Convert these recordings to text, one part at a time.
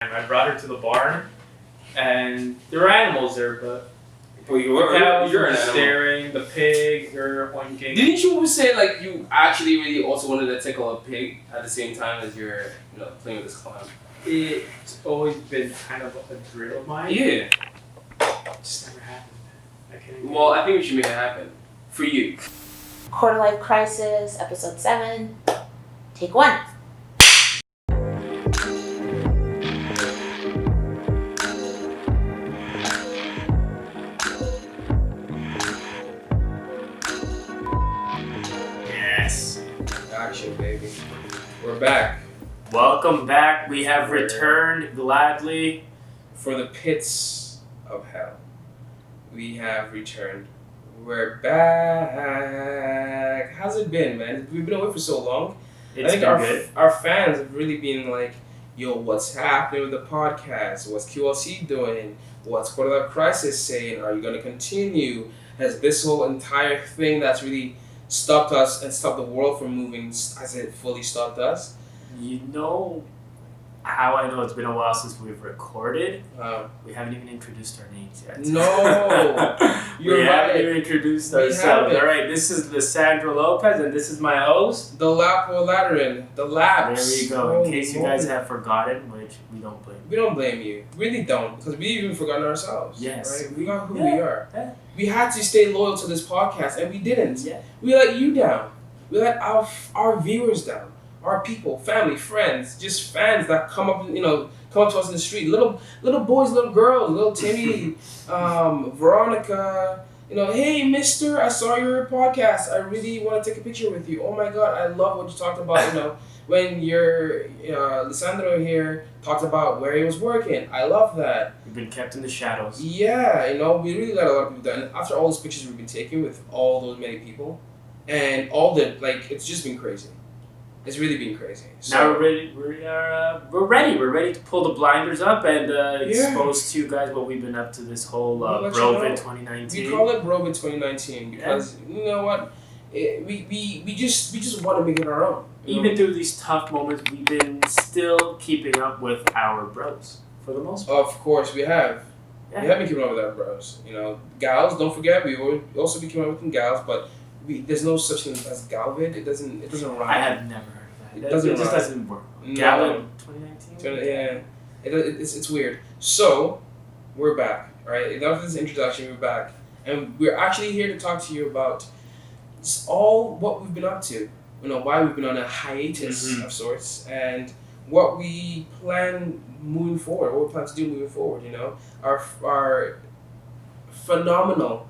I brought her to the barn, and there were animals there, but you're the cows an were animal. staring, the pigs were oinking. Didn't you say like you actually really also wanted to tickle a pig at the same time as you're playing with this clown? It's always been kind of a dream of mine. Yeah. It just never happened. Well, I think we should make it happen for you. Quarter Life Crisis, Episode 7, Take 1. Yes. Action, baby. We're back Welcome back. We have returned gladly. for the pits of hell. We have returned. We're back. How's it been, man? We've been away for so long. It's I think been good. our fans have really been like, yo, what's happening with the podcast? What's QLC doing? What's Quarter Life Crisis saying? Are you going to continue? Has this whole entire thing that's really stopped us and stopped the world from moving, has it fully stopped us? You know how I know it's been a while since we've recorded? Um, We haven't even introduced our names yet. No! You're we haven't right. even introduced We ourselves. haven't. All right, this is Lissandro Lopez, and this is my host. Dolapo and There Lopez. you go. In case you guys have forgotten, which we don't blame. We don't blame you. Really don't. Because we even forgotten ourselves. Yes. Right? We forgot who Yeah. we are. Yeah. We had to stay loyal to this podcast, and we didn't. Yeah. We let you down. We let our viewers down. Our people, family, friends, just fans that come up to us in the street. Little boys, little girls, little Timmy, Veronica. Hey, mister, I saw your podcast. I really want to take a picture with you. Oh my God, I love what you talked about, when your Lissandro here talked about where he was working. I love that. We've been kept in the shadows. Yeah, we really let a lot of people down. And after all those pictures we've been taking with all those many people, and it's just been crazy. It's really been crazy. So, Now we're ready. We're ready. We're ready to pull the blinders up and expose to you guys what we've been up to this whole We'll let you Brovid know. 2019. we call it Brovid 2019 because you know what? We just want to make it our own. Even through these tough moments, we've been still keeping up with our bros for the most part. Of course, we have. Yeah. We have been keeping up with our bros. Gals. Don't forget, we also be keeping up with them gals, but there's no such thing as Galvid. It doesn't rhyme. I have never heard of that. It doesn't just rhyme. doesn't work. No. Gallon 2019? Yeah, it's weird. So, we're back, all right? Enough of this introduction, we're back. And we're actually here to talk to you about just all what we've been up to. Why we've been on a hiatus of sorts, and what we plan moving forward, what we plan to do moving forward, Our phenomenal,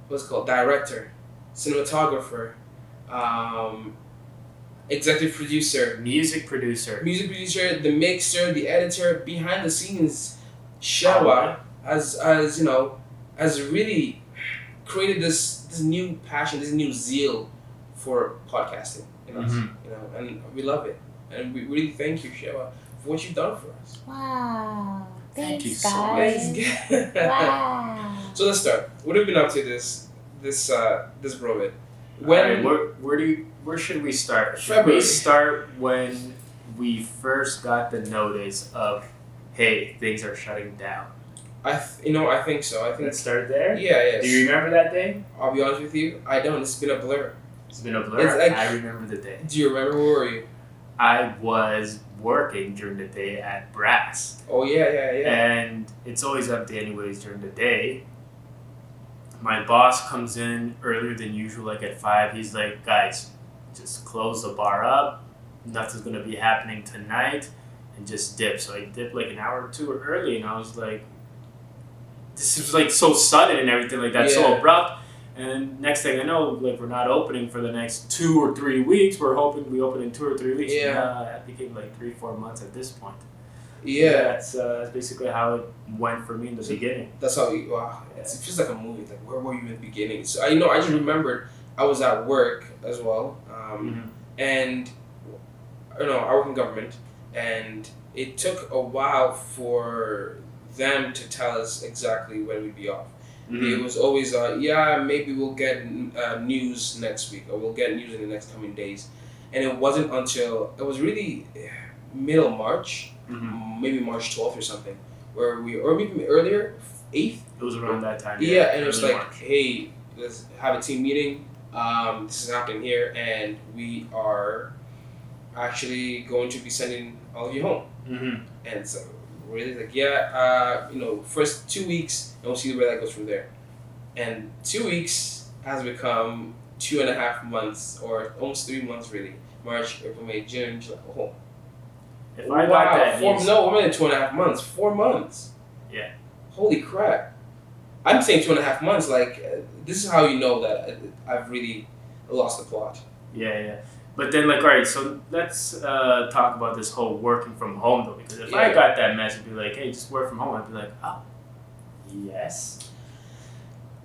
what's it called, director, cinematographer, executive producer, Music producer. the mixer, the editor, behind the scenes, Shewa has really created this new passion, this new zeal for podcasting in us, and we love it, and we really thank you, Shewa, for what you've done for us. Wow. Thank you Thanks, so much. guys. Wow. So let's start. What have we been up to this Brovid? Alright, where should we start? Should February. we start when we first got the notice of, hey, things are shutting down? I think so. I think Let's start there? yeah. Do you remember that day? I'll be honest with you, I don't. It's been a blur. It's been a blur. It's like- I remember the day. Do you remember where were you? I was working during the day at Brass. Oh yeah. And it's always empty anyways during the day. My boss comes in earlier than usual, like at 5. He's like, guys, just close the bar up. Nothing's going to be happening tonight. And just dip. So I dipped like an hour or two early, and I was like, this is like so sudden and everything like that, so Yeah. abrupt. And next thing I know, like, we're not opening for the next 2 or 3 weeks. We're hoping we open in 2 or 3 weeks. Yeah. That became like 3-4 months at this point. Yeah. That's basically how it went for me in the beginning. That's how wow. It feels like a movie. Like, where were you in the beginning? So I just remembered I was at work as well, and I work in government, and it took a while for them to tell us exactly when we'd be off. It was always maybe we'll get news next week, or we'll get news in the next coming days, and it wasn't until it was really middle March, maybe March 12th or something, or maybe earlier, 8th. It was around that time. Yeah, and it was early like, March. hey, let's have a team meeting. This is happening here, and we are actually going to be sending all of you home. And so really like, first 2 weeks, and we'll see where that goes from there. And 2 weeks has become 2.5 months, or almost 3 months really. March, April, May, June, July. Oh. If I got that we're in 2.5 months. 4 months. Yeah. Holy crap. I'm saying 2.5 months, like, this is how you know that I've really lost the plot. Yeah. But then, like, all right, so let's talk about this whole working from home, though, because if I got that message, be like, hey, just work from home, I'd be like, oh, yes.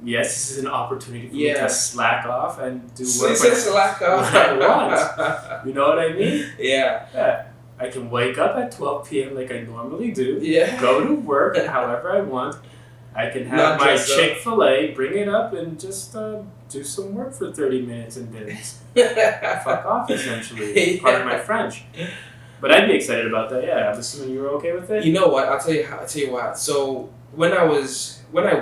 Yes, this is an opportunity for me to slack off and do work slack off. when I want. You know what I mean? Yeah. I can wake up at 12 p.m. like I normally do, Yeah. go to work however I want. I can have my Chick-fil-A, bring it up, and just do some work for 30 minutes and then fuck off, essentially. Pardon my French. But I'd be excited about that, yeah. I'm assuming you were okay with it? You know what? I'll tell you what. So, when I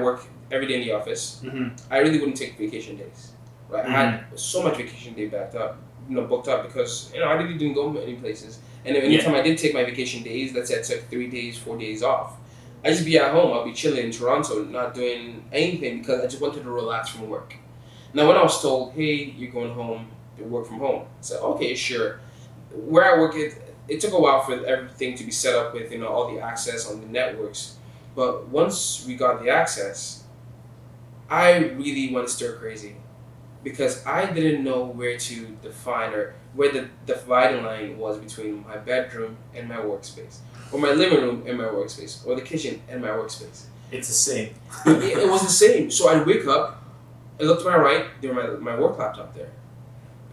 work every day in the office, I really wouldn't take vacation days. Right? I had so much vacation day booked up because, I really didn't go many places. And anytime I did take my vacation days, let's say I took 3 days, 4 days off, I'd just be at home. I'll be chilling in Toronto, not doing anything because I just wanted to relax from work. Now, when I was told, hey, you're going home to work from home, I said, okay, sure. Where I work, it took a while for everything to be set up with, all the access on the networks. But once we got the access, I really went stir crazy because I didn't know where to define or where the dividing line was between my bedroom and my workspace, or my living room and my workspace, or the kitchen and my workspace. It's the same. It was the same. So I'd wake up, I looked to my right, there my work laptop there.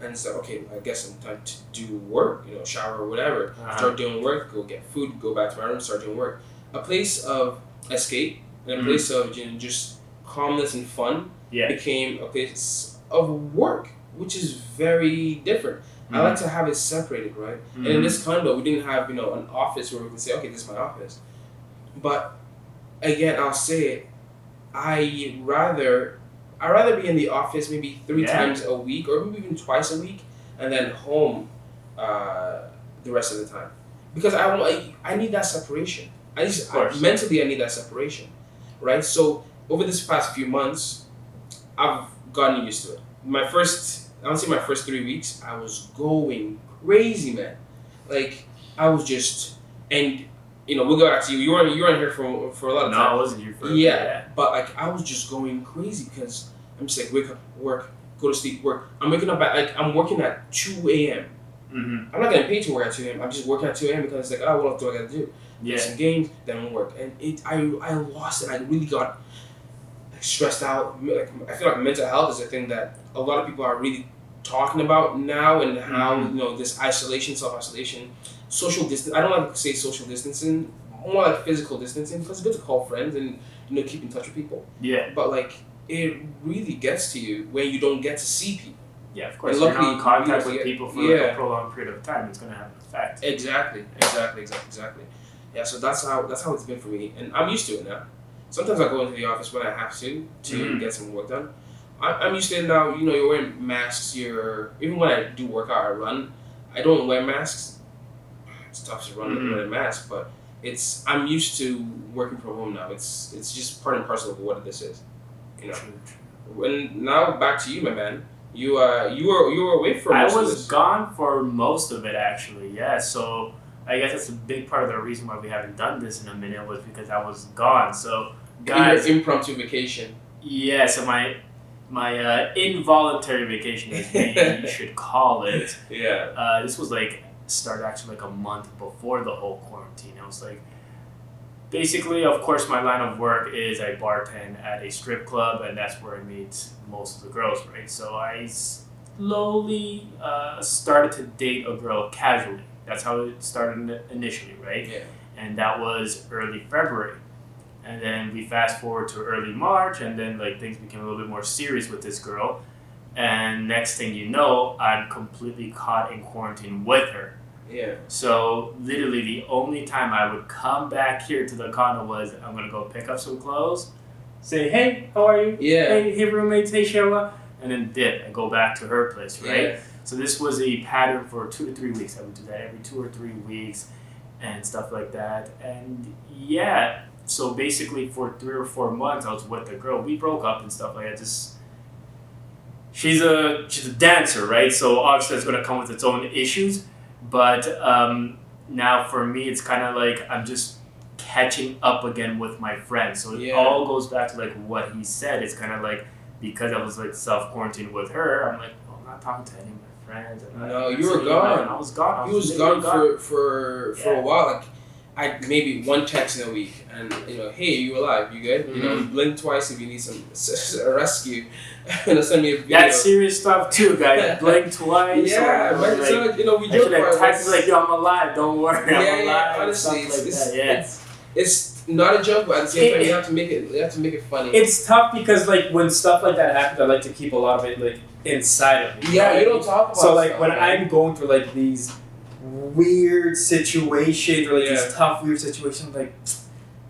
And it's like, okay, I guess I'm time to do work, shower or whatever. Start doing work, go get food, go back to my room, start doing work. A place of escape and a place of just calmness and fun became a place of work, which is very different. I like to have it separated, right? And in this condo, we didn't have, an office where we can say, okay, this is my office. But again, I'll say it, I'd rather be in the office maybe 3 times a week, or maybe even twice a week, and then home the rest of the time, because I need that separation. Mentally I need that separation, right? So over this past few months, I've gotten used to it. I would say my first 3 weeks, I was going crazy, man. Like I was just, and we'll go back to you. You weren't here for a lot of time. No, I wasn't here for but like I was just going crazy because I'm just like, wake up, work, go to sleep, work. I'm waking up I'm working at 2 a.m. I'm not getting paid to work at 2 a.m. I'm just working at 2 a.m. because it's like, what else do I got to do? Play some games, then work. And I lost it. I really got stressed out. Like I feel like mental health is a thing that a lot of people are really talking about now, and how this isolation, self-isolation, social distance. I don't like to say social distancing, more like physical distancing, because it's good to call friends and keep in touch with people. Yeah. But like it really gets to you when you don't get to see people. Yeah, of course. If you're not in contact with people for like a prolonged period of time, it's gonna have an effect. Exactly. Yeah, so that's how it's been for me, and I'm used to it now. Sometimes I go into the office when I have to get some work done. I'm used to it now. You're wearing masks. Even when I do workout, I run. I don't wear masks. It's tough to run with a mask, but I'm used to working from home now. It's just part and parcel of what this is. True. And now back to you, my man. You were away for most of this. I was gone for most of it, actually. Yeah, so I guess that's a big part of the reason why we haven't done this in a minute, was because I was gone. So, guys, your impromptu vacation. Yeah, so my involuntary vacation, as we should call it. Yeah. This was started actually a month before the whole quarantine. I was like, basically, of course, my line of work is I bartend at a strip club, and that's where I meet most of the girls, right? So I slowly started to date a girl casually. That's how it started initially, right? Yeah. And that was early February. And then we fast forward to early March, and then things became a little bit more serious with this girl. And next thing you know, I'm completely caught in quarantine with her. Yeah. So literally the only time I would come back here to the condo was I'm gonna go pick up some clothes, say hey, how are you? Yeah. Hey roommates, hey Sheila, and then dip and go back to her place, right? Yeah. So this was a pattern for 2 to 3 weeks. I would do that every 2 or 3 weeks, and stuff like that. And yeah, so basically for 3 or 4 months I was with the girl. We broke up and stuff like that. She's a dancer, right? So obviously it's gonna come with its own issues. But now for me, it's kind of like I'm just catching up again with my friends. So it all goes back to like what he said. It's kind of like because I was like self-quarantined with her, I'm like, well, I'm not talking to any of my friends. No, you were gone. I was gone. He was gone for a while. Like maybe one text in a week, and hey, you alive? You good? Mm-hmm. Blink twice if you need a rescue. Send me a video. That's serious stuff too, guys. Blink twice. Yeah, or, like, so we joke about text like, yo, I'm alive. Don't worry, I'm alive. Honestly, It's not a joke, but at the same time, you have to make it funny. It's tough because like when stuff like that happens, I like to keep a lot of it like inside of me. Yeah, you don't talk about. So like stuff, when man. I'm going through like these weird situations or like these tough weird situations, like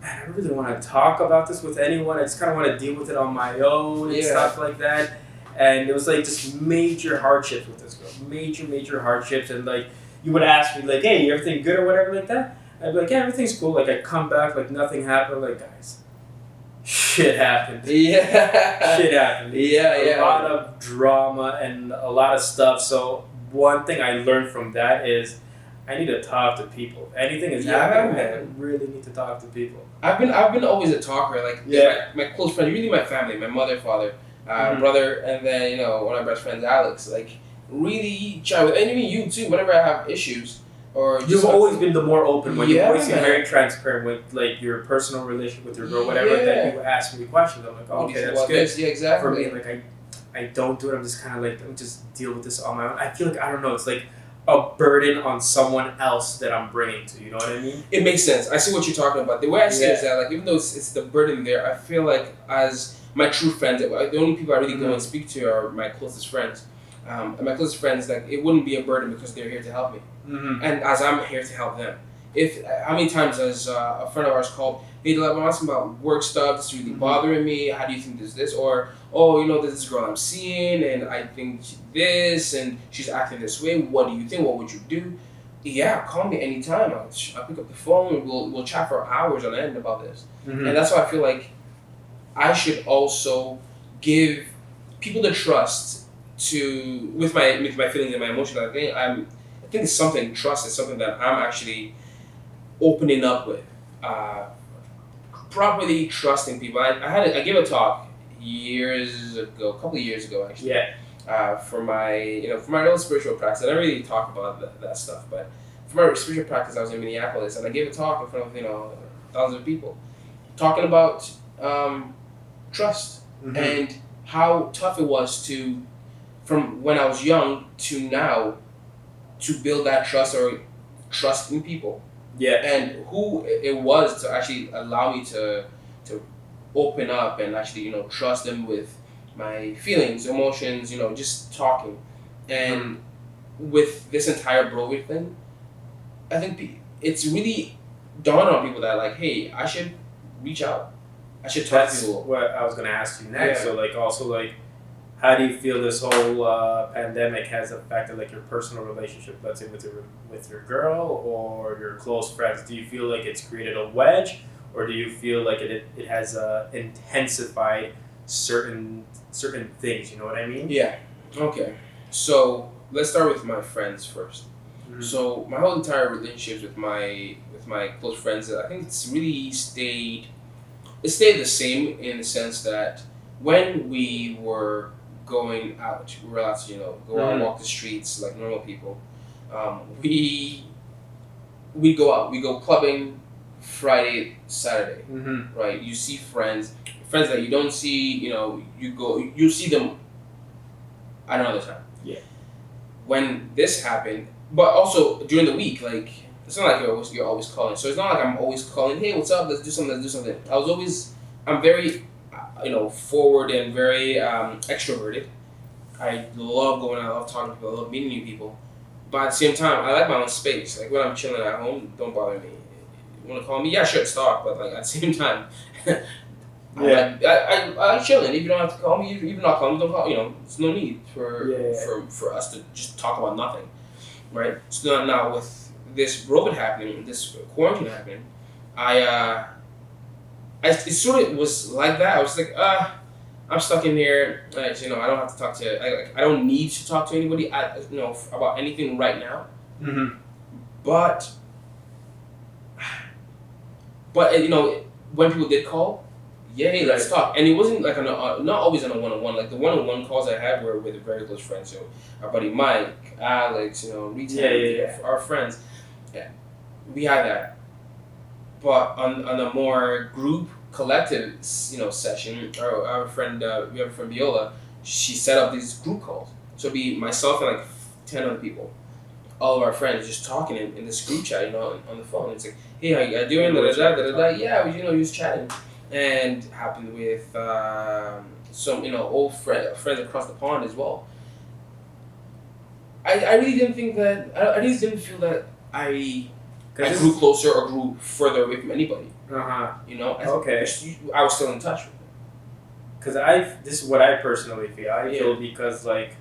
man, I don't really want to talk about this with anyone. I just kind of want to deal with it on my own and stuff like that. And it was like just major hardships with this girl, major hardships. And like you would ask me like, hey, everything good or whatever like that. I'd be like, yeah, everything's cool. Like I come back like nothing happened. Like guys, shit happened. Yeah. Shit happened. A lot of drama and a lot of stuff. So one thing I learned from that is I need to talk to people. Anything is happening, man. I really need to talk to people. I've been always a talker. Like my close friends, really my family, my mother, father, brother, and then one of my best friends, Alex. Like really try with, and even you too. Whenever I have issues, or you've always been the more open one. You've always been very transparent with like your personal relationship with your girl, whatever. That you ask me questions. I'm like, okay, that's good. Yeah, exactly. For me, like I don't do it. I'm just kind of like I'm just deal with this on my own. I feel like I don't know. It's like a burden on someone else that I'm bringing to. You know what I mean? It makes sense. I see what you're talking about. The way I see it is that like even though it's the burden there, I feel like as my true friends, the only people I really go and speak to are my closest friends. And my closest friends, like it wouldn't be a burden because they're here to help me, and as I'm here to help them. How many times has a friend of ours called, hey, I'm asking about work stuff. This is really bothering me. How do you think this? Or there's this girl I'm seeing, and I think this, and she's acting this way. What do you think? What would you do? Yeah, call me anytime. I'll pick up the phone. And we'll chat for hours on end about this. And that's why I feel like I should also give people the trust with my feelings and my emotions. I think it's something. Trust is something that I'm actually opening up with. Properly trusting people. I gave a talk a couple of years ago actually. For my little spiritual practice. I don't really talk about that stuff, but for my spiritual practice, I was in Minneapolis and I gave a talk in front of thousands of people, talking about trust and how tough it was from when I was young to now, to build that trust or trust in people. And who it was to actually allow me to open up and actually trust them with my feelings, emotions, just talking. And with this entire broker thing, I think it's really dawned on people that like, hey, I should reach out. I should talk to people. That's what I was going to ask you next. So like also like, how do you feel this whole pandemic has affected like your personal relationship, let's say with your girl or your close friends? Do you feel like it's created a wedge, or do you feel like it has intensified certain things? You know what I mean? Yeah. Okay. So let's start with my friends first. So my whole entire relationships with my close friends, I think it's really stayed the same in the sense that when we were going out, we were allowed to go out and walk the streets like normal people. We go out, we go clubbing Friday, Saturday, right? You see friends that you don't see, you see them another time. When this happened, but also during the week, like it's not like you're always calling. So it's not like I'm always calling, hey, what's up? Let's do something. I'm very forward and very extroverted. I love going out, I love talking to people, I love meeting new people. But at the same time, I like my own space. Like when I'm chilling at home, don't bother me. You want to call me? Yeah, sure, stop. But like at the same time, I like chilling. If you don't have to call me, if you're not calling me, don't call. There's no need for us to just talk about nothing, right? So now with this COVID happening, this quarantine happening, it sort of was like that. I was like, I'm stuck in here. I don't have to talk to. I don't need to talk to anybody. About anything right now. Mm-hmm. But when people did call, yay, let's talk. And it wasn't like not always on a one-on-one. Like the one-on-one calls I had were with very close friends. So our buddy Mike, Alex, Rita, our friends. Yeah, we had that. But on a more group collective, session, our friend, we have a friend Viola, she set up these group calls. So it'd be myself and like 10 other people, all of our friends just talking in this group chat, on the phone. It's like, hey, how you doing? Yeah, we was chatting, and happened with some old friends across the pond as well. I really didn't think that I just didn't feel that I grew closer or grew further away from anybody. Okay. I was still in touch with them. Because this is what I personally feel. I feel because like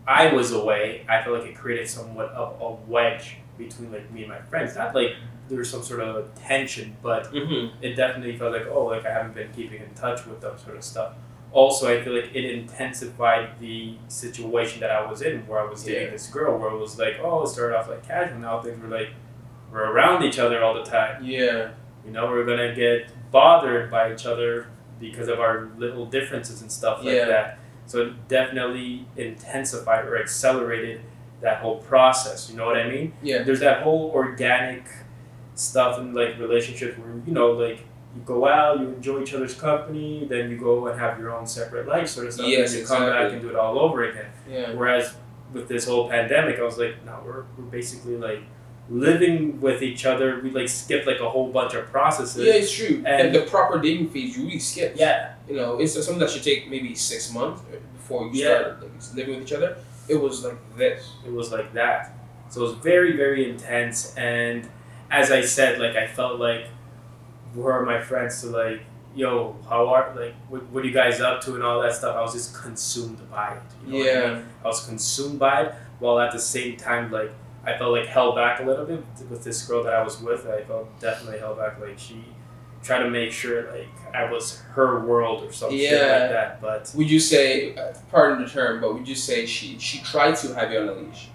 I was away, I feel like it created somewhat of a wedge between like me and my friends. Not like there was some sort of tension, but it definitely felt like I haven't been keeping in touch with them sort of stuff. Also, I feel like it intensified the situation that I was in, where I was dating this girl, where it was like, it started off like casual. Now things were like we're around each other all the time. Yeah. We're gonna get bothered by each other because of our little differences and stuff like that. So it definitely intensified or accelerated that whole process. You know what I mean? Yeah. There's that whole organic stuff in like relationships where like you go out, you enjoy each other's company, then you go and have your own separate life sort of stuff, and then you come back and do it all over again. Yeah. Whereas with this whole pandemic, I was like, no, we're basically like living with each other. We like skipped like a whole bunch of processes. Yeah, it's true. And the proper dating phase you really skip. Yeah. It's something that should take maybe 6 months before you start living with each other. It was like this. It was like that. So it was very, very intense. And as I said, like I felt like where are my friends to like, yo, what are you guys up to and all that stuff. I was just consumed by it. What I mean? I was consumed by it, while at the same time like I felt like held back a little bit with this girl that I was with. I felt definitely held back. Like she tried to make sure like I was her world or some shit like that. But would you say, pardon the term, but would you say she tried to have you on a leash?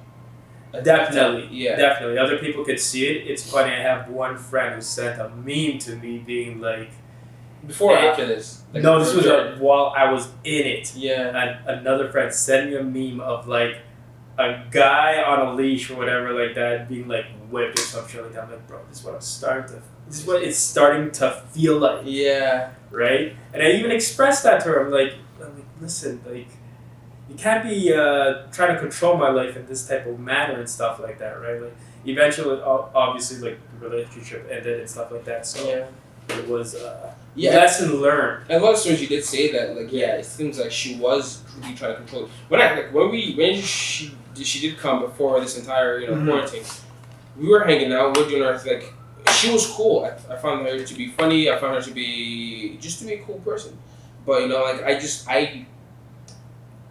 Definitely. Definitely. Other people could see it. It's funny. I have one friend who sent a meme to me being like, before or after this? Like, no, this was while I was in it. Yeah. And another friend sent me a meme of like a guy on a leash or whatever like that being like whipped or some shit like that. I'm like, bro, this is what it's starting to feel like. Yeah. Right? And I even expressed that to her. I'm like, listen, like you can't be trying to control my life in this type of manner and stuff like that, right? Like eventually obviously like the relationship ended and stuff like that. So it was lesson learned. And a lot of stories you did say that, like, it seems like she was really trying to control it. When she did come before this entire quarantine, we were hanging out, we were doing our like she was cool. I found her to be funny, I found her to be a cool person. But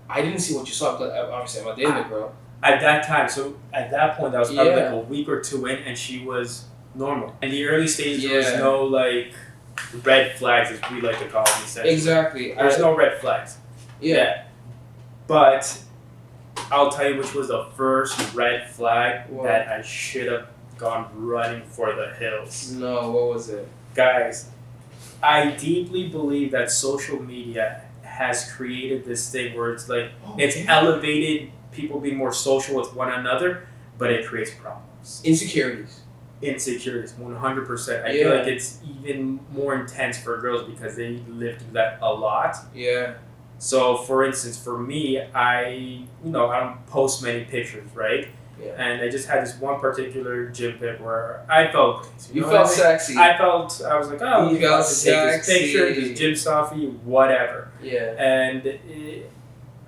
I didn't see what you saw, because obviously I'm not dating the girl. At that time, so at that point, that was probably like a week or two in, and she was normal. In the early stages, there was no like red flags, as we like to call them. Essentially. Exactly. There's no red flags. Yeah. But I'll tell you which was the first red flag that I should have gone running for the hills. No, what was it? Guys, I deeply believe that social media has created this thing where it's like it's elevated people being more social with one another, but it creates problems. Insecurities, 100%. I feel like it's even more intense for girls because they live through that a lot. Yeah. So, for instance, for me, I don't post many pictures, right? Yeah. And I just had this one particular gym pic where I felt you felt sexy. I was like, you felt sexy. Take this picture, this gym selfie, whatever. Yeah. And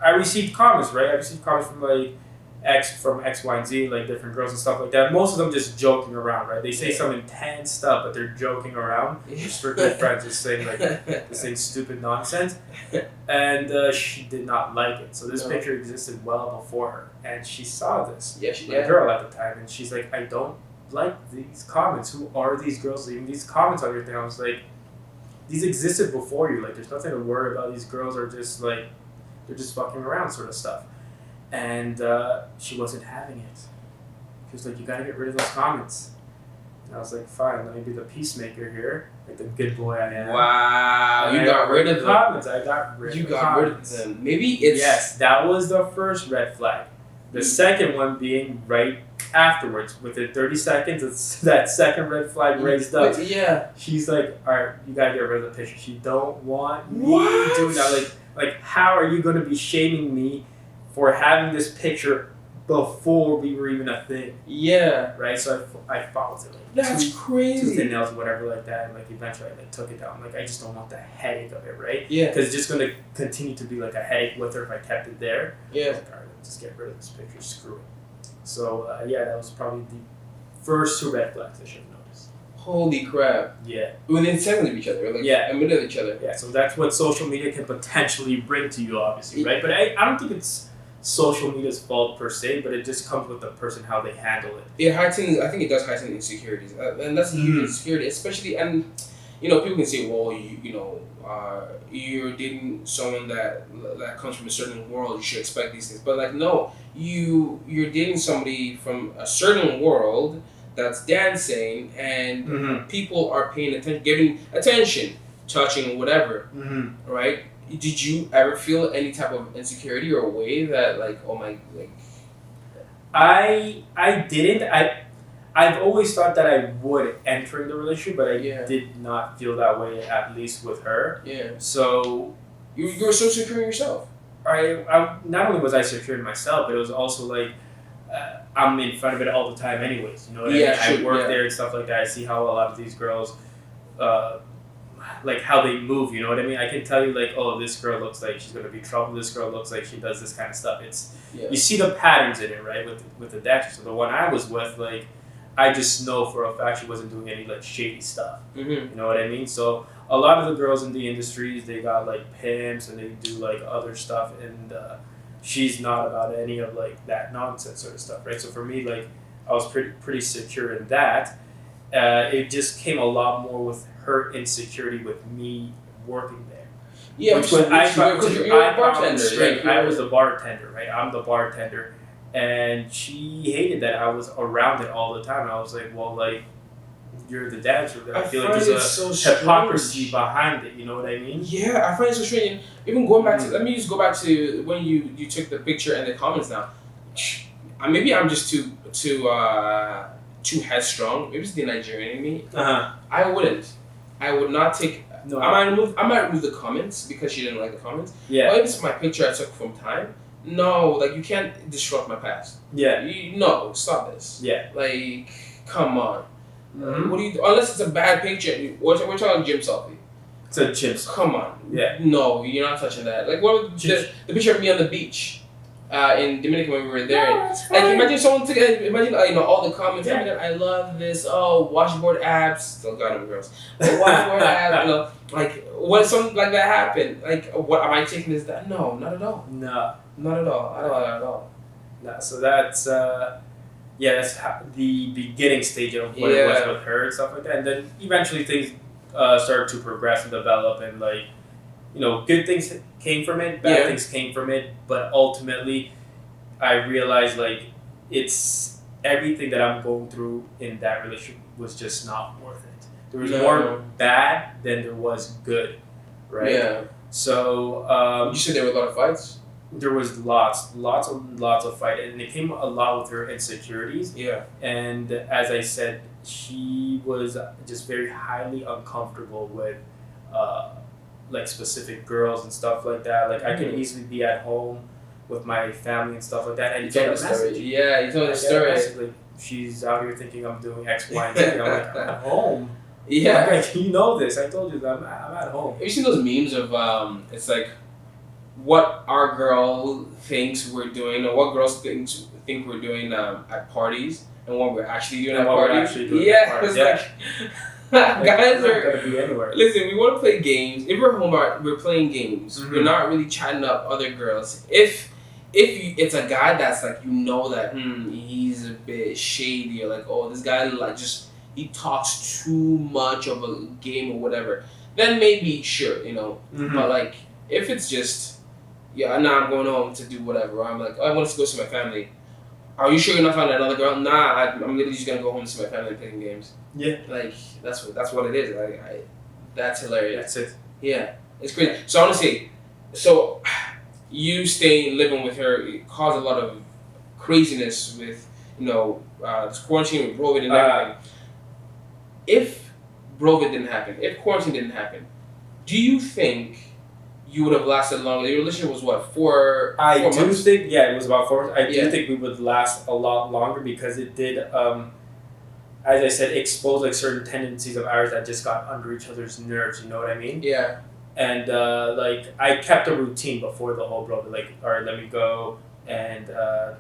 I received comments, right? I received comments from like X from X, Y, and Z, like different girls and stuff like that. Most of them just joking around, right? They say some intense stuff, but they're joking around. They're strictly friends, just saying like the same stupid nonsense. And she did not like it. So this picture existed well before her, and she saw this. Yeah, she did. Girl at the time, and she's like, I don't like these comments. Who are these girls leaving these comments on your thing? I was like, these existed before you. Like, there's nothing to worry about. These girls are just like, they're just fucking around, sort of stuff. And she wasn't having it. She was like, you gotta get rid of those comments. And I was like, fine, let me be the peacemaker here, like the good boy I am. Wow, and you got rid of the comments. I got rid of the comments. Rid of them. Maybe it's... Yes, that was the first red flag. The second one being right afterwards. Within 30 seconds, it's that second red flag raised up. Yeah. She's like, all right, you gotta get rid of the picture. She don't want me What? doing that. Like, how are you gonna be shaming me for having this picture before we were even a thing? Yeah. Right? So I followed it. That's crazy. Tooth and nails, whatever, like that. And like eventually I took it down. Like, I just don't want the headache of it, right? Yeah. Because it's just gonna continue to be like a headache with her if I kept it there. Yeah. I was like, all right, let's just get rid of this picture. Screw it. So yeah, that was probably the first two red flags I should have noticed. Holy crap. Yeah. Within seconds of each other, like Yeah. a minute of each other. Yeah, so that's what social media can potentially bring to you, obviously, right? But I don't think it's social media's fault per se, but it just comes with the person, how they handle it. I think it does heighten insecurities. And that's a huge insecurity, especially, and, you know, people can say, well, you're dating someone that comes from a certain world, you should expect these things. But, like, no, you're dating somebody from a certain world that's dancing, and people are paying attention, giving attention, touching, whatever, right? Did you ever feel any type of insecurity or way that, like, oh my, like... I didn't. I've always thought that I would enter the relationship, but I did not feel that way, at least with her. Yeah. So... You were so secure in yourself. I not only was I secure in myself, but it was also like, I'm in front of it all the time anyways. You know what I mean? I work there and stuff like that. I see how a lot of these girls... like how they move, you know what I mean? I can tell you like, oh, this girl looks like she's gonna be trouble. This girl looks like she does this kind of stuff. You see the patterns in it, right? With the dancer. So the one I was with, like, I just know for a fact she wasn't doing any like shady stuff. You know what I mean? So a lot of the girls in the industries, they got like pimps and they do like other stuff, and she's not about any of like that nonsense sort of stuff, right? So for me, like, I was pretty secure in that. It just came a lot more with her insecurity with me working there. Yeah, because you're a bartender. I was the bartender, right? I'm the bartender, and she hated that I was around it all the time. I was like, well, like, you're the dancer. I feel like there's a hypocrisy behind it. You know what I mean? Yeah, I find it so strange. Even going back to, let me just go back to when you took the picture and the comments now. Maybe I'm just too headstrong. Maybe it's the Nigerian in me. I would not take. No, I might remove the comments because she didn't like the comments. Yeah. Or if it's my picture I took from time. No, like, you can't disrupt my past. Yeah. No, stop this. Yeah. Like, come on. What do you do? Unless it's a bad picture. We're talking gym selfie. It's a gym selfie. Come on. Yeah. No, you're not touching that. Like, what was the picture of me on the beach in Dominican when we were there? No, that's like, fine. imagine someone all the comments. Yeah. I love this. Oh, washboard abs. Still got them, girls. But washboard abs. Like, what something like that happened? Like, what am I taking this? That? No, not at all. No. Not at all. Not at all. No. So that's that's the beginning stage of what it was with her and stuff like that, and then eventually things started to progress and develop, and like, you know, good things came from it, bad things came from it, but ultimately I realized like it's everything that I'm going through in that relationship was just not worth it. There was more bad than there was good, right? Yeah. So you said there were a lot of fights? There was lots of fight, and it came a lot with her insecurities. Yeah. And as I said, she was just very highly uncomfortable with like specific girls and stuff like that. Like, I could easily be at home with my family and stuff like that, and you told the story. Yeah, you told the story. Like, she's out here thinking I'm doing X, Y, and Z. I'm like, I'm at home. Yeah. Like, you know this. I told you that I'm at home. Have you seen those memes of it's like what our girl thinks we're doing, or what girls think we're doing at parties, and what we're actually doing at what we're parties. actually doing Yeah, at parties. it's Yeah. like guys We're are. not gonna be anywhere. Listen, we want to play games. If we're home, we're playing games. Mhm. We're not really chatting up other girls. If it's a guy that's like that he's a bit shady, or like, oh, this guy like just he talks too much of a game or whatever, then maybe sure, Mhm. But like if it's just now I'm going home to do whatever. Or I'm like, oh, I want to go see my family. Are you sure you're not finding another girl? Nah, I'm literally just gonna go home to see my family and play games. Yeah. Like that's what it is. That's hilarious. That's it. Yeah, it's crazy. So I want to say, so you living with her it caused a lot of craziness with this quarantine with Brovid and everything. If Brovid didn't happen, if quarantine didn't happen, do you think you would have lasted longer? Your relationship was what, four months? Think it was about 4 months. I Yeah. do think we would last a lot longer because it did as I said, expose like certain tendencies of ours that just got under each other's nerves, you know what I mean? Yeah. And like I kept a routine before the whole bro, like, all right, let me go and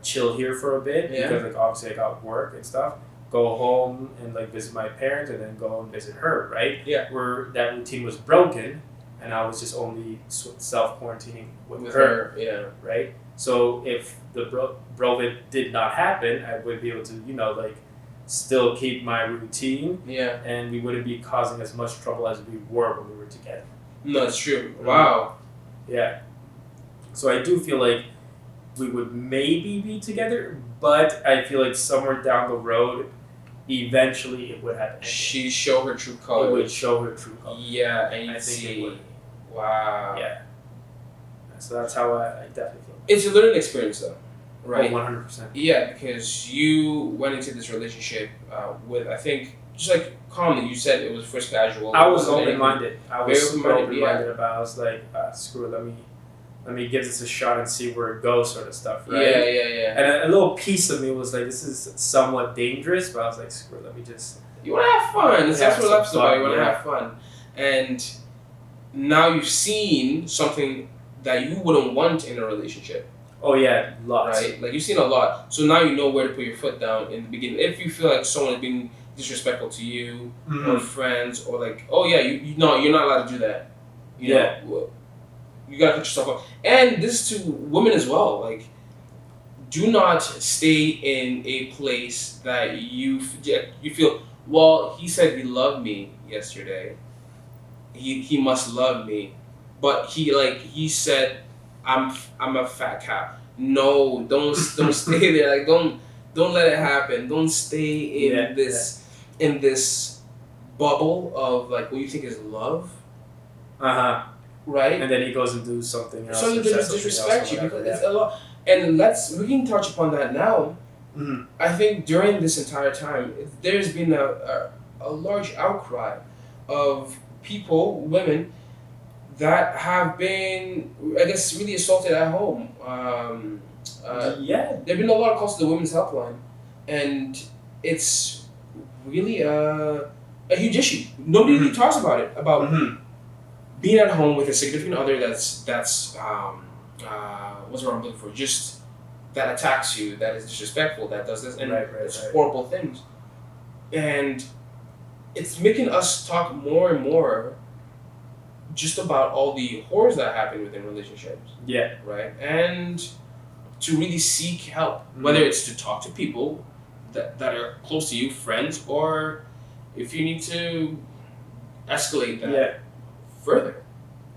chill here for a bit because like obviously I got work and stuff. Go home and like visit my parents and then go and visit her, right? Yeah. Where that routine was broken and I was just only self quarantining with her. Yeah. Right? So if the Brovid did not happen, I would be able to, like still keep my routine. Yeah. And we wouldn't be causing as much trouble as we were when we were together. No, it's true. Wow. Yeah. So I do feel like we would maybe be together, but I feel like somewhere down the road, eventually it would have. She show her true It colors. would show her true colors. Yeah, and I you think see. it would. Wow. Yeah. So that's how I definitely feel. It's a learning experience, though, right? 100%. Yeah, because you went into this relationship with, I think, just like calmly. You said it was first casual. I was It wasn't open-minded. I Very was super open-minded, open-minded about. I was like, screw it. Let me give this a shot and see where it goes, sort of stuff, right? Yeah. And a little piece of me was like, this is somewhat dangerous, but I was like, screw it. Let me just. You want to have fun. That's what life's some about. fun, You want to yeah. have fun. And now you've seen something that you wouldn't want in a relationship. Oh yeah, lots. Right? Like you've seen a lot. So now you know where to put your foot down in the beginning. If you feel like someone is being disrespectful to you or friends or like, oh yeah, you're not allowed to do that. You know, you gotta put yourself up. And this is to women as well. Like, do not stay in a place that you feel. Well, he said he loved me yesterday. He must love me, but he said I'm a fat cow. No, don't stay there. Like don't let it happen. Don't stay in in this bubble of like what you think is love. Right. And then he goes and do something else. So you just disrespect you because it's a lot. And we can touch upon that now. Mm-hmm. I think during this entire time, there's been a large outcry of people, women, that have been, I guess, really assaulted at home. There have been a lot of calls to the Women's Helpline, and it's really a huge issue. Nobody really talks about it, about being at home with a significant other that's what's the word I'm looking for? Just that attacks you, that is disrespectful, that does this, and it's horrible things. And it's making us talk more and more just about all the horrors that happen within relationships. Yeah. Right? And to really seek help, whether it's to talk to people that are close to you, friends, or if you need to escalate that further.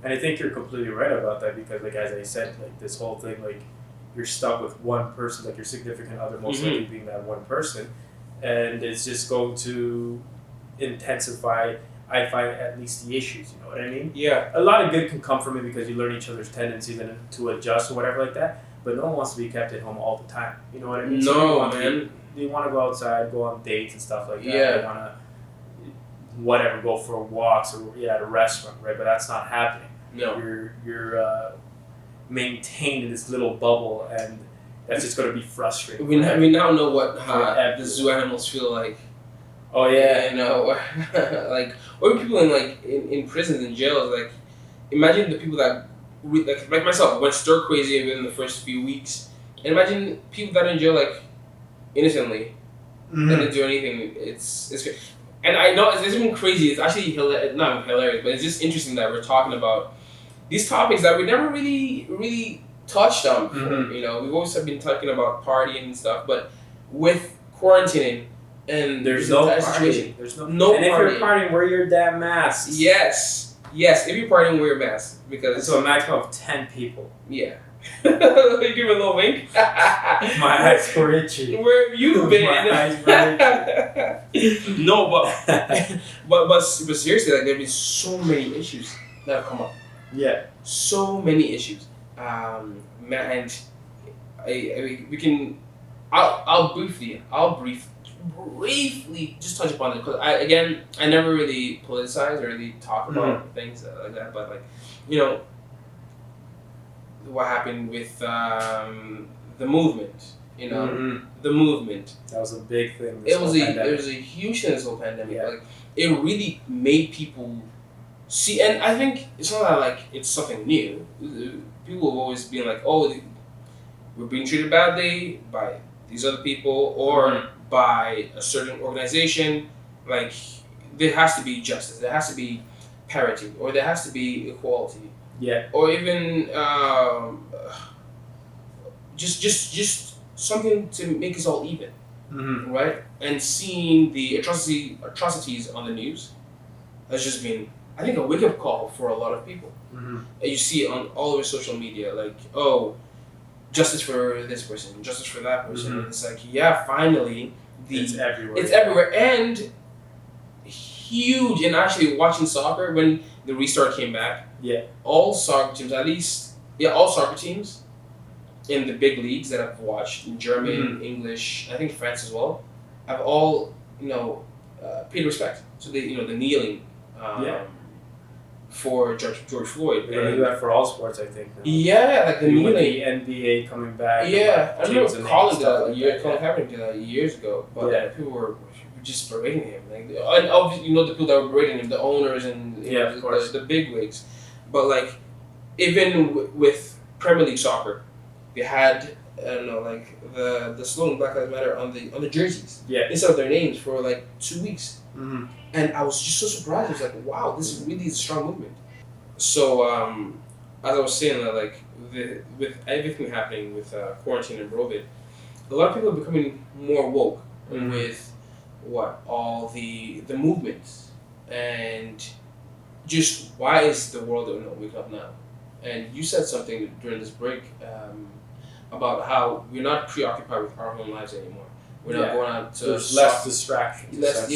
And I think you're completely right about that because, like, as I said, like, this whole thing, like, you're stuck with one person, like your significant other, most likely being that one person, and it's just going to intensify, I find, at least the issues, you know what I mean? Yeah. A lot of good can come from it because you learn each other's tendencies and to adjust or whatever like that, but no one wants to be kept at home all the time, you know what I mean? No, man. They want to go outside, go on dates and stuff like that. Yeah. They want to, go for walks or at a restaurant, right? But that's not happening. No. You're maintained in this little bubble, and that's just going to be frustrating. We now know what the zoo animals feel like. Oh yeah, you know, like or people in prisons and jails. Like, imagine the people that like myself, went stir crazy within the first few weeks. And imagine people that are in jail like innocently and didn't do anything. It's and I know it's even crazy. It's actually not hilarious, but it's just interesting that we're talking about these topics that we never really touched on before. You know, we've always been talking about partying and stuff, but with quarantining and there's no entire partying. There's no partying. If you're partying, wear your damn masks. Yes. If you're partying, wear a mask because so a maximum of 10 people. Yeah. You give a little wink. My eyes were itchy. Where have you been? My eyes were itchy. No, but seriously, like there've been so many issues that have come up. Yeah. So many issues. And we can. I'll briefly just touch upon it because I never really politicize or really talk about things like that, but like, you know, what happened with the movement, you know, the movement. That was a big thing. It was a huge thing this whole pandemic. Yeah. Like it really made people see, and I think it's not that like it's something new. People have always been like, oh, we're being treated badly by these other people or by a certain organization. Like there has to be justice, there has to be parity, or there has to be equality. Yeah. Or even just something to make us all even, right? And seeing the atrocities on the news has just been, I think, a wake-up call for a lot of people. And you see it on all over social media, like, oh, justice for this person, justice for that person. And it's like, yeah, finally, it's everywhere. It's everywhere, and huge. And actually, watching soccer when the restart came back, all soccer teams, all soccer teams in the big leagues that I've watched in German, English, I think France as well, have all paid respect. So they, the kneeling. For George Floyd. They're gonna do that for all sports, I think. Now. Yeah, like the kneeling. The NBA coming back. Yeah, I remember Colin Kaepernick Kaepernick did that years ago, but people were just berating him. Like, and obviously, the people that were berating him, the owners and the big wigs. But like, even with Premier League soccer, they had the slogan Black Lives Matter on the jerseys instead of their names for like 2 weeks. And I was just so surprised. I was like, wow, this really is a strong movement. So, as I was saying, like, with everything happening with quarantine and COVID, a lot of people are becoming more woke with all the movements and just why is the world waking up now? And you said something during this break about how we're not preoccupied with our own lives anymore. We're not going out to... There's less distractions. Less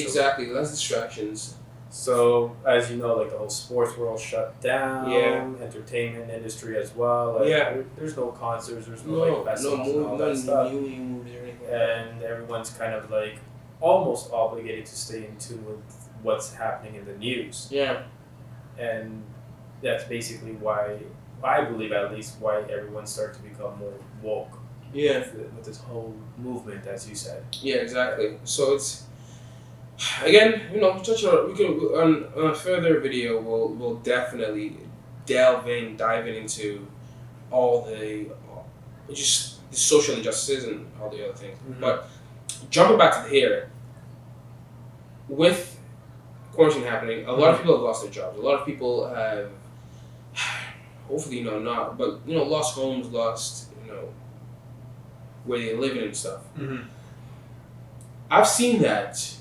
distractions. So, as you know, like the whole sports world shut down, entertainment industry as well. Like, there's no concerts, there's no festivals and all that stuff. New movies or anything. And everyone's kind of like almost obligated to stay in tune with what's happening in the news. Yeah. And that's basically why, I believe at least, why everyone started to become more woke. Yeah. With this whole movement, as you said. Yeah, exactly. So it's, again, touch on, we can, on a further video, we'll definitely dive into all just the social injustices and all the other things. But jumping back to here, with quarantine happening, a lot of people have lost their jobs. A lot of people have, hopefully, not, but, lost homes, lost, where they're living and stuff. I've seen that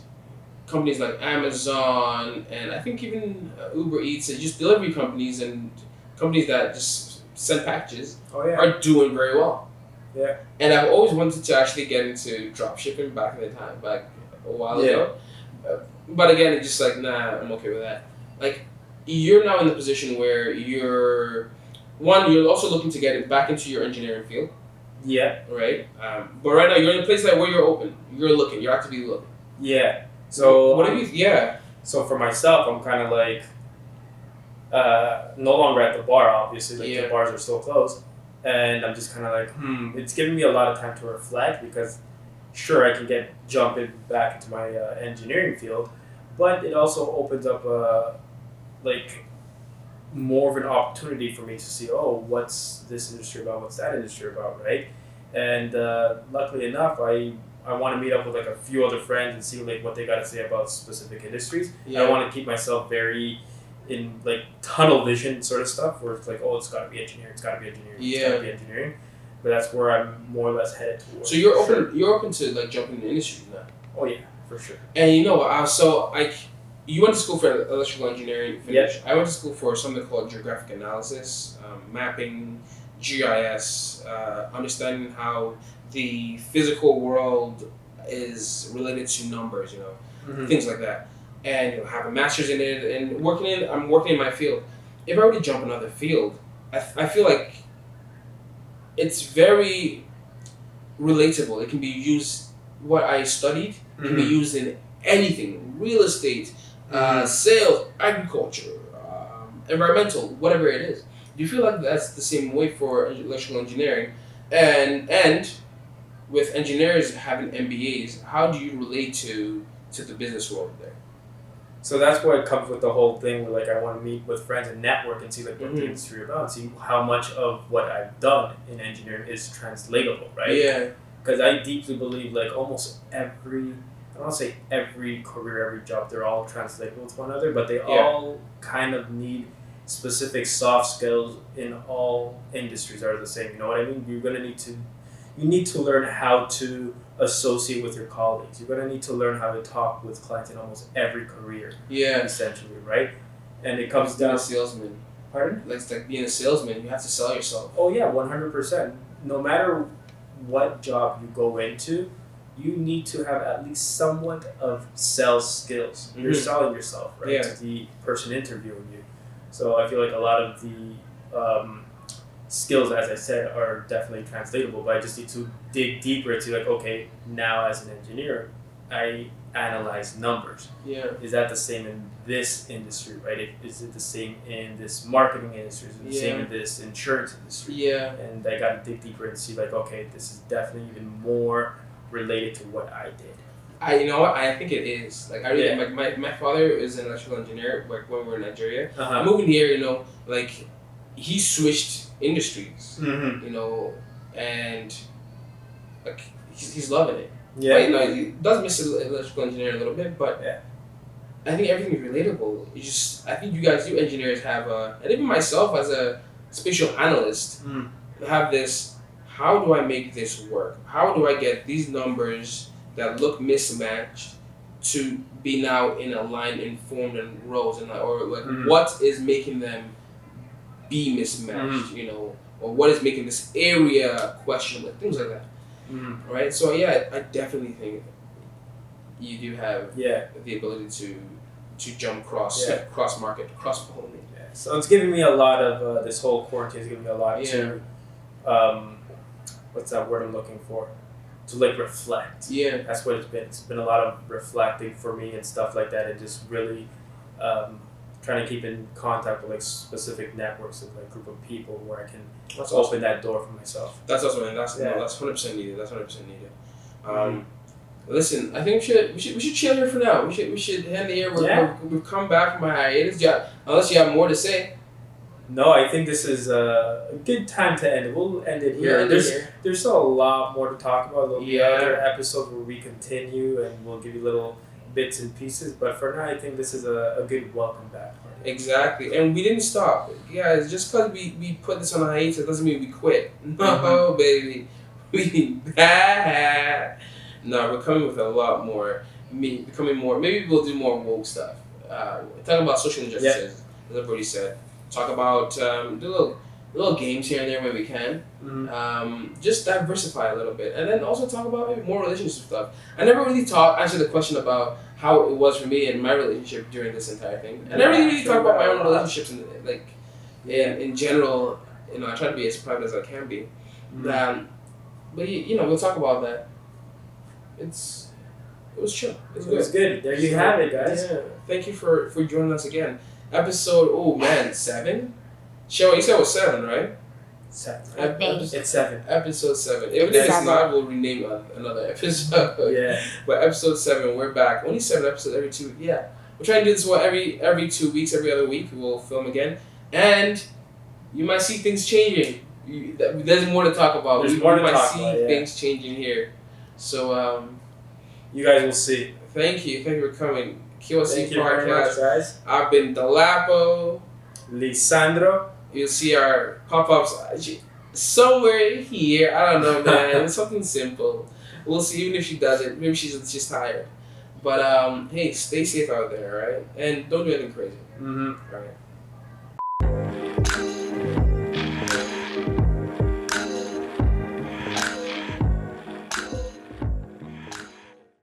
companies like Amazon and I think even Uber Eats and just delivery companies and companies that just send packages are doing very well. Yeah. And I've always wanted to actually get into drop shipping back a while ago. But again, it's just like, nah, I'm okay with that. Like, you're now in the position where you're also looking to get back into your engineering field. Yeah. Right? But right now, you're in a place where you're open. You're looking. You're actively looking. Yeah. So... What do you... Yeah. So for myself, I'm kind of like... no longer at the bar, obviously. Like, the bars are still closed. And I'm just kind of like, it's giving me a lot of time to reflect because, sure, I can jump back into my engineering field, but it also opens up, more of an opportunity for me to see, oh, what's this industry about, what's that industry about, right? And luckily enough, I want to meet up with like a few other friends and see like what they got to say about specific industries. Yeah. I want to keep myself very in like tunnel vision sort of stuff, where it's like, oh, it's got to be engineering, it's got to be engineering, it's got to be engineering. But that's where I'm more or less headed towards. So you're open. You're open to like jumping in the industry now. Oh yeah, for sure. And you know what? You went to school for electrical engineering. Finish. Yep. I went to school for something called geographic analysis, mapping, GIS, understanding how the physical world is related to numbers. Things like that. And have a master's in it. And I'm working in my field. If I were to jump another field, I feel like it's very relatable. It can be used. What I studied can be used in anything: real estate, sales, agriculture, environmental, whatever it is. Do you feel like that's the same way for electrical engineering? And with engineers having MBAs, how do you relate to the business world there? So that's where it comes with the whole thing where like I want to meet with friends and network and see like what the industry is about, and see how much of what I've done in engineering is translatable, right? Yeah. Because I deeply believe like almost every, I don't want to say every career, every job, they're all translatable with one another, but they all kind of need specific soft skills in all industries are the same. You know what I mean? You need to learn how to associate with your colleagues. You're going to need to learn how to talk with clients in almost every career. Yeah. Essentially, right? And it comes being down. a salesman. Pardon? It's like being a salesman. You have to sell yourself. Oh yeah, 100%. No matter what job you go into, you need to have at least somewhat of sales skills. You're selling yourself, right, to the person interviewing you. So I feel like a lot of the skills, as I said, are definitely translatable, but I just need to dig deeper to like, okay, now as an engineer, I analyze numbers. Yeah. Is that the same in this industry, right? Is it the same in this marketing industry? Is it the same in this insurance industry? Yeah. And I got to dig deeper and see like, okay, this is definitely even more related to what I did. You know what? I think it is. Like I really like my father is an electrical engineer. Like when we were in Nigeria, moving here, like he switched industries, and like he's loving it. Yeah. But, he does miss electrical engineering a little bit, but I think everything is relatable. I think you engineers have and even myself as a spatial analyst have this. How do I make this work? How do I get these numbers that look mismatched to be now in a line and formed in rows, what is making them be mismatched, or what is making this area questionable, things like that. Right? So I definitely think you do have the ability to jump cross market, cross pollinate. Yeah. So it's giving me a lot of this whole quarantine is giving me a lot to what's that word I'm looking for? To like reflect. Yeah. That's what it's been. It's been a lot of reflecting for me and stuff like that, and just really trying to keep in contact with like specific networks of like group of people where I can open that door for myself. That's awesome, man. That's 100% needed. That's 100% needed. Listen, I think we should chill here for now. We should end the year. We've come back from my hiatus. Yeah, unless you have more to say. No, I think this is a good time to end it. We'll end it here. There's still a lot more to talk about. There'll be other episodes where we continue and we'll give you little bits and pieces. But for now, I think this is a good welcome back. Exactly. And we didn't stop. Guys, just because we put this on a hiatus doesn't mean we quit. No, baby. No, we're coming with a lot more. Becoming more. Maybe we'll do more woke stuff. Talking about social injustices, as I've already said. Talk about do little games here and there when we can. Just diversify a little bit, and then also talk about maybe more relationship stuff. I never really answered the question about how it was for me and my relationship during this entire thing. I never really talk about my own relationships in general. I try to be as private as I can be. But we'll talk about that. It was chill. It was good. There you have it, guys. Yeah. Thank you for joining us again. Episode 7. Show you said it was 7, right? 7. It's 7. Episode 7. If it's not, we'll rename another episode. Yeah. But episode 7, we're back. Only 7 episodes every 2 weeks. Yeah. We're trying to do this every 2 weeks, every other week. We'll film again. And you might see things changing. There's more to talk about. There's more to might talk see about, yeah. things changing here. So, You guys will see. thank you for coming. QLC Thank you very podcast. much, guys. I've been Dolapo. Lisandro. You'll see our pop-ups somewhere here. I don't know, man. It's something simple. We'll see. Even if she does it, maybe she's just tired. But hey, stay safe out there, right? And don't do anything crazy. Mm-hmm. Right.